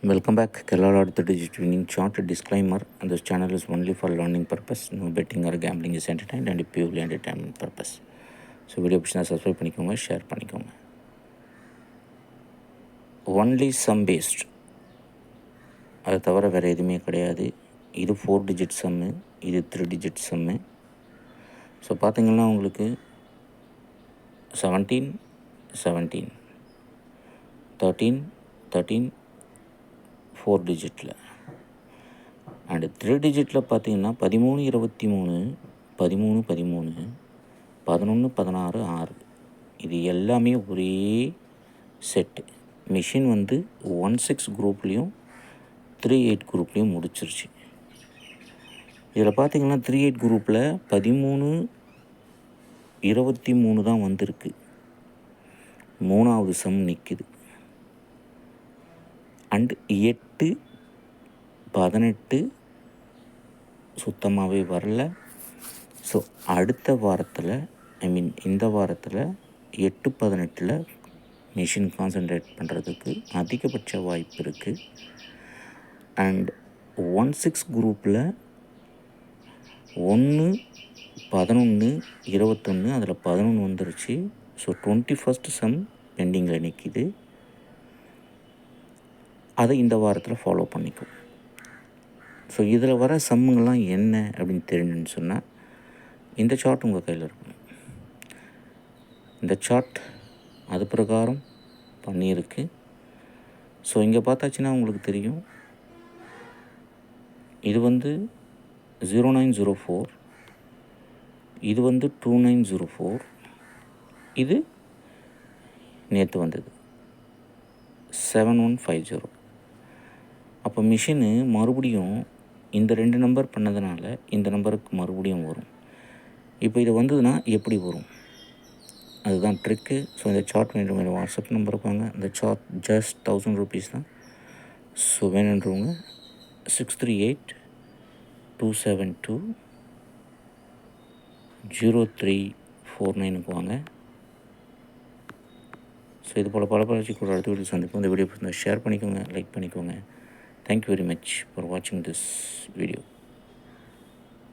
Welcome back. Kerala Lord 30 Digit Winning Chart. Disclaimer: this channel is only for learning purpose. No betting or gambling is entertained and purely entertainment purpose. So video பிடிச்சா subscribe பண்ணிக்கோங்க, share பண்ணிக்கோங்க. Only some paste, அதை தவிர வேறு எதுவுமே கிடையாது. இது 4 digit சம்மு, இது 3 டிஜிட் சம்மு. ஸோ பார்த்திங்கன்னா உங்களுக்கு 17 17 13 13 4 டிஜிட்டில் அண்டு 3 டிஜிட்டில் பார்த்தீங்கன்னா 13 23 13 13 11 16 6. இது எல்லாமே ஒரே செட்டு. மிஷின் வந்து 16 குரூப்லேயும் 38 குரூப்லேயும் முடிச்சிருச்சு. இதில் பார்த்தீங்கன்னா 38 குரூப்பில் 13 23 தான் வந்திருக்கு. 3வது சம் நிற்குது. அண்டு 8 18 சுத்தமாகவே வரல. ஸோ அடுத்த வாரத்தில் இந்த வாரத்தில் 8 18 மிஷின் கான்சன்ட்ரேட் பண்ணுறதுக்கு அதிகபட்ச வாய்ப்பு இருக்குது. அண்ட் 16 குரூப்பில் 1 11 21 அதில் 11 வந்துருச்சு. ஸோ 21st சம் பெண்டிங்கில் நிற்கிது. அதை இந்த வாரத்தில் ஃபாலோ பண்ணிக்கும். ஸோ இதில் வர சம்முங்கள்லாம் என்ன அப்படின்னு தெரிஞ்சுன்னு சொன்னால் இந்த சார்ட் உங்கள் கையில் இருக்கணும். இந்த சார்ட் அது பிரகாரம் பண்ணியிருக்கு. ஸோ இங்கே பார்த்தாச்சுன்னா உங்களுக்கு தெரியும், இது வந்து 0904, இது வந்து 2904, இது நேற்று வந்தது 7150. அப்போ மிஷினு மறுபடியும் இந்த 2 நம்பர் பண்ணதுனால இந்த நம்பருக்கு மறுபடியும் வரும். இப்போ இது வந்ததுன்னா எப்படி வரும், அதுதான் ட்ரிக்கு. ஸோ இந்த சார்ட் வேணுன்றவங்க வாட்ஸ்அப் நம்பர் இருப்பாங்க. இந்த சார்ட் ஜஸ்ட் 1000 rupees தான். ஸோ வேணுன்றவங்க 638 272 0349 வாங்க. ஸோ இது போல் பல கூட அடுத்த வீடியோ சந்திப்போம். இந்த வீடியோ ஷேர் பண்ணிக்கோங்க, லைக் பண்ணிக்கோங்க. Thank you very much for watching this video.